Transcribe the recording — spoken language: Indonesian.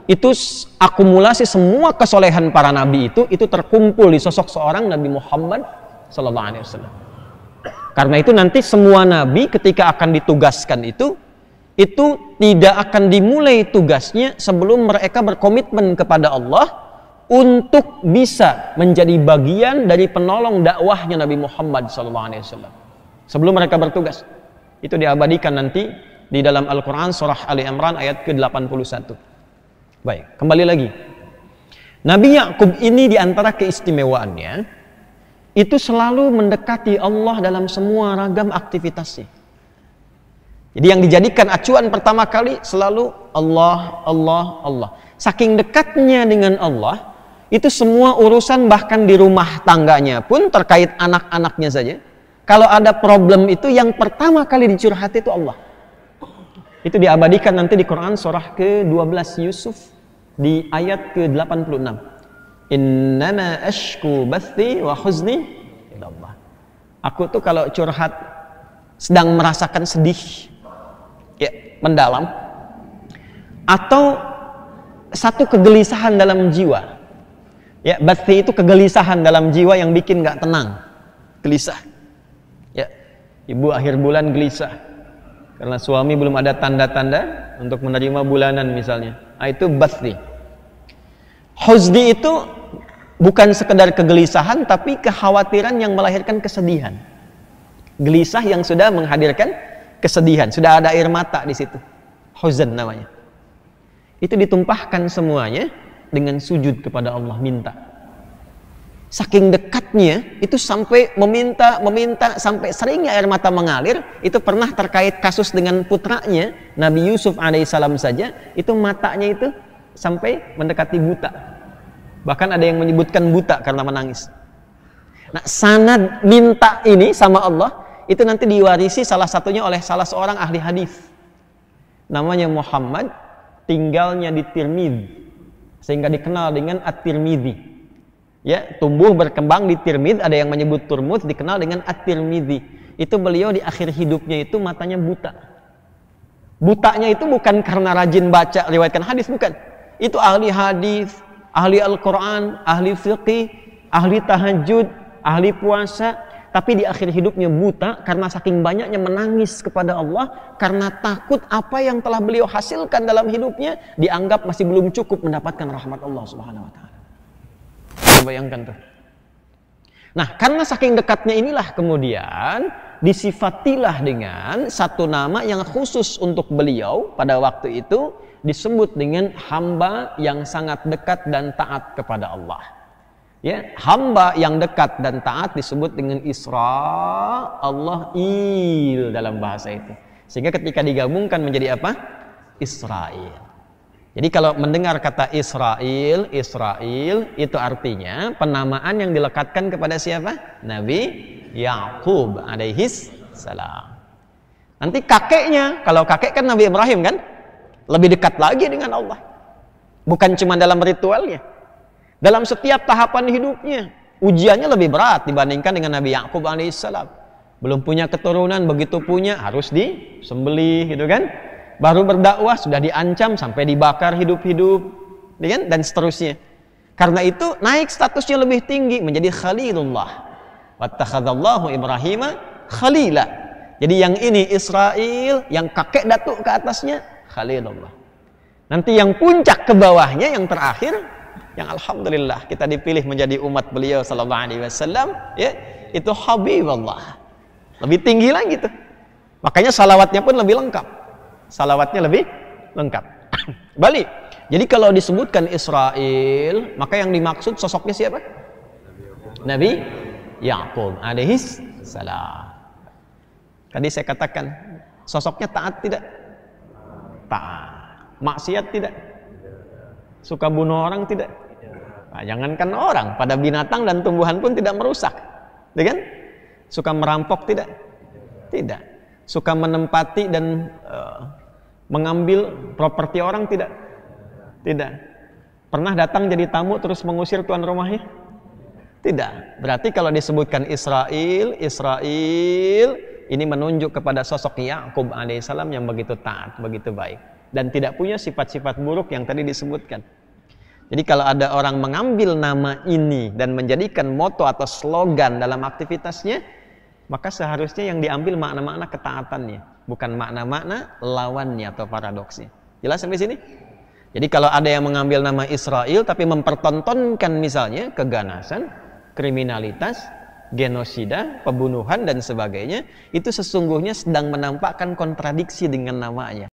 itu akumulasi semua kesolehan para nabi itu terkumpul di sosok seorang Nabi Muhammad SAW. Karena itu nanti semua nabi ketika akan ditugaskan itu tidak akan dimulai tugasnya sebelum mereka berkomitmen kepada Allah untuk bisa menjadi bagian dari penolong dakwahnya Nabi Muhammad SAW. Sebelum mereka bertugas, itu diabadikan nanti di dalam Al-Quran surah Ali Imran ayat ke-81. Baik, kembali lagi. Nabi Yakub ini diantara keistimewaannya itu selalu mendekati Allah dalam semua ragam aktivitasnya. Jadi yang dijadikan acuan pertama kali selalu Allah, Allah, Allah. Saking dekatnya dengan Allah, itu semua urusan bahkan di rumah tangganya pun terkait anak-anaknya saja. Kalau ada problem itu yang pertama kali dicurhati itu Allah. Itu diabadikan nanti di Quran surah ke-12 Yusuf di ayat ke-86. Innama ashku bathi wa huzni ila Allah. Aku tuh kalau curhat sedang merasakan sedih ya, mendalam atau satu kegelisahan dalam jiwa. Ya, bathi itu kegelisahan dalam jiwa yang bikin nggak tenang, gelisah. Ya, ibu akhir bulan gelisah karena suami belum ada tanda-tanda untuk menerima bulanan misalnya. Nah, itu bathi. Huzni itu bukan sekedar kegelisahan tapi kekhawatiran yang melahirkan kesedihan. Gelisah yang sudah menghadirkan kesedihan, sudah ada air mata di situ. Huzn namanya. Itu ditumpahkan semuanya dengan sujud kepada Allah, minta. Saking dekatnya itu sampai meminta sampai seringnya air mata mengalir. Itu pernah terkait kasus dengan putranya Nabi Yusuf alaihissalam saja, itu matanya itu sampai mendekati buta. Bahkan ada yang menyebutkan buta karena menangis. Nah, sanad minta ini sama Allah itu nanti diwarisi salah satunya oleh salah seorang ahli hadis. Namanya Muhammad, tinggalnya di Tirmidzi, sehingga dikenal dengan At-Tirmidzi. Ya, tumbuh berkembang di Tirmidzi, ada yang menyebut Turmudz, dikenal dengan At-Tirmidzi. Itu beliau di akhir hidupnya itu matanya buta. Butanya itu bukan karena rajin baca riwayatkan hadis, bukan. Itu ahli hadis, ahli Al-Quran, ahli fiqih, ahli tahajud, ahli puasa, tapi di akhir hidupnya buta karena saking banyaknya menangis kepada Allah karena takut apa yang telah beliau hasilkan dalam hidupnya dianggap masih belum cukup mendapatkan rahmat Allah Subhanahu wa taala. Bayangkan tuh. Nah, karena saking dekatnya inilah kemudian disifatilah dengan satu nama yang khusus untuk beliau pada waktu itu, disebut dengan hamba yang sangat dekat dan taat kepada Allah. Ya, hamba yang dekat dan taat disebut dengan Isra, Allah il dalam bahasa itu. Sehingga ketika digabungkan menjadi apa? Israel. Jadi kalau mendengar kata Israel itu artinya penamaan yang dilekatkan kepada siapa? Nabi Yakub alaihis salam. Nanti kakeknya, kalau kakek kan Nabi Ibrahim kan? Lebih dekat lagi dengan Allah. Bukan cuma dalam ritualnya. Dalam setiap tahapan hidupnya, ujiannya lebih berat dibandingkan dengan Nabi Yakub alaihissalam. Belum punya keturunan, begitu punya harus disembelih gitu kan? Baru berdakwah sudah diancam sampai dibakar hidup-hidup, dan seterusnya. Karena itu naik statusnya lebih tinggi menjadi Khalilullah. Wattakhadallahu Ibrahim Khalila. Jadi yang ini Israel, yang kakek datuk ke atasnya Khalilullah. Nanti yang puncak ke bawahnya, yang terakhir, yang alhamdulillah kita dipilih menjadi umat beliau sallallahu alaihi wasallam, ya, itu Habibullah. Lebih tinggi lagi tuh. Makanya salawatnya pun lebih lengkap. Salawatnya lebih lengkap. Balik. Jadi kalau disebutkan Israel, maka yang dimaksud sosoknya siapa? Nabi Yakub alaihis salam. Tadi saya katakan, sosoknya taat tidak? Taat. Maksiat tidak? Suka bunuh orang tidak? Nah, jangankan orang, pada binatang dan tumbuhan pun tidak merusak. Kan? Suka merampok tidak? Tidak. Suka menempati dan mengambil properti orang tidak? Tidak. Pernah datang jadi tamu terus mengusir tuan rumahnya? Tidak. Berarti kalau disebutkan Israel ini menunjuk kepada sosok Yakub alaihissalam yang begitu taat, begitu baik. dan tidak punya sifat-sifat buruk yang tadi disebutkan. Jadi kalau ada orang mengambil nama ini dan menjadikan moto atau slogan dalam aktivitasnya, maka seharusnya yang diambil makna-makna ketaatannya, bukan makna-makna lawannya atau paradoksnya. Jelas sampai sini? Jadi kalau ada yang mengambil nama Israel tapi mempertontonkan misalnya keganasan, kriminalitas, genosida, pembunuhan dan sebagainya, itu sesungguhnya sedang menampakkan kontradiksi dengan namanya.